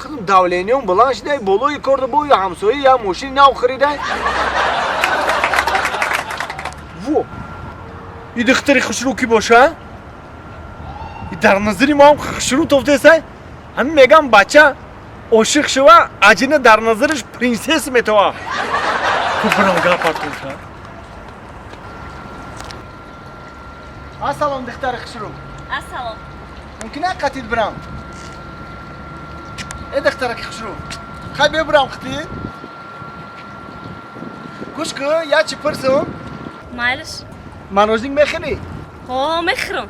خدم داولینیون بلند شده بلوی کرده بو یا همسایه یا ماشین نو خریده وو این دختری خشرو کی باشه؟ این در نظری ما هم خشرو توفته سه همین میگم بچه عاشق شوه اجینه در نظرش پرنسس میتوه تو برام گپاتون شد السلام دختر خشرو السلام ممکنه قتید برام ای دخترک خشرو خواهی ببرم خطی گوش که یا چی پرسم مایلش من روزینگ میخری ها میخرم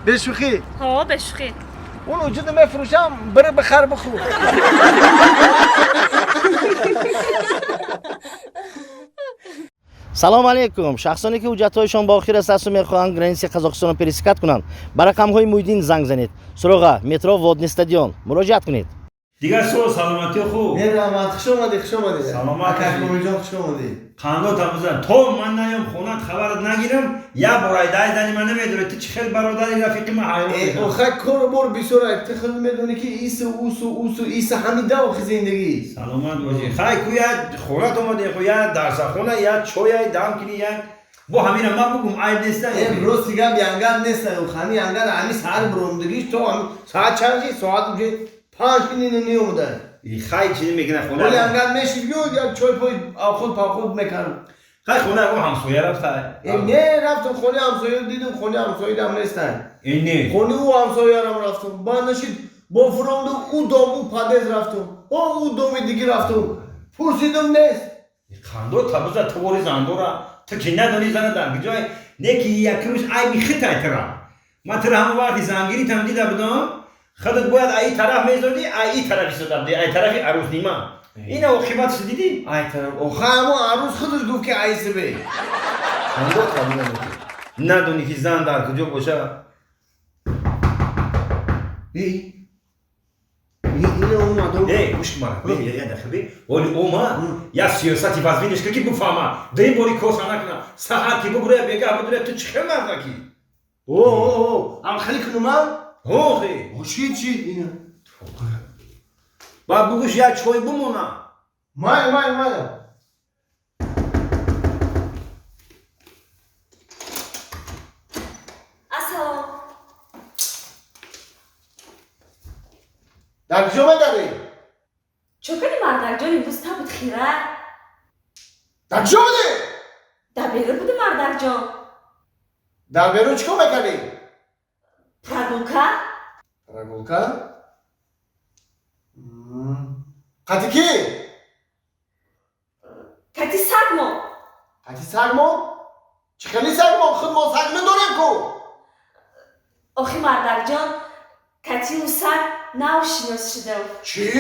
بشوخی ها بشوخی اون وجود میفروشم بره بخر بخور سلام علیکم. شخصانی که حجت‌هایشان با آخر است و می‌خواهند گرانسی قزاقستان را پرسکت کنند با رقم‌های مویدین زنگ زنید. سراغ مترو ودنی استادیون مراجعت کنید. دیگر سلامتی خوب. نه رحمت خوش اومدی. سلامت کاکا جان خوش اومدی. قانون تمام. تو من نیم خونت خبرت نگیرم یا برای دای من نمیدونی تو چه خیلی برادری رفیق ما حیوان. آخه کار بور بیسورای تو خود میدونی که ایسا همیده و زندگی. سلامت باشی. خای کویا خونت اومدی کویا درس خونه یا چویا دام کنی یا با همین ما بگم عیب نیست. امروز دیگه بیانگر نیست و خانی انگر همی سر برومدگیش تو هم ساعت چند ساعت میشه 5 نی اومده. ای خای چی میکنه خونه؟ ولی انگر میشی یا چوی پای خود پا خود میکنم. خای خونه اون همسایه رفته. نه رفتم خونه همسایه دیدم خونه همسایه دم نیستن. اینه. خونه او همسایه رم رفتم. با نشید با فرامد او دام او پادز رفتم. با او دام دیگه رفتم. پرسیدم نیست. خاندو تابوزا توری زندورا تو که ندانی زنه در بجای نکی یک روز ای میخیتای ترا ما ترا همه وقتی زنگیری تم دیده بودم خودت باید ای طرف میزدی ای طرفی سدم دی ای طرفی عروس نیما اینه و خیباتش دیدی ای طرف آخه اما عروس خودش گفت که ای سبه خاندو تابوزا ندونی که زن در کجا باشه ای اینه اومد گوش کن یه دخبی ولی اوما یا سیاستی واسبینش که بفهمه دی بوری کوسا نکنه ساعت که بگوره بگه بدونه تو چه مردکی ام خیلی کنم هوخی چی اینه بعد بگوش یا چوی بمونه مای السلام در کجا داری؟ چوکانی مردک جان امروز تبود خیره در کجا بودی؟ در بیرون بوده مردک جان در بیرون چیکار میکنی؟ پرگوکا رگولکا؟ قطی کی؟ کتی سگمو قطی سرمون؟ چه خیلی سرمون؟ خود ما سرمون داریم کو؟ آخی مردک جان کتی اون سگ نو شناس شده چی؟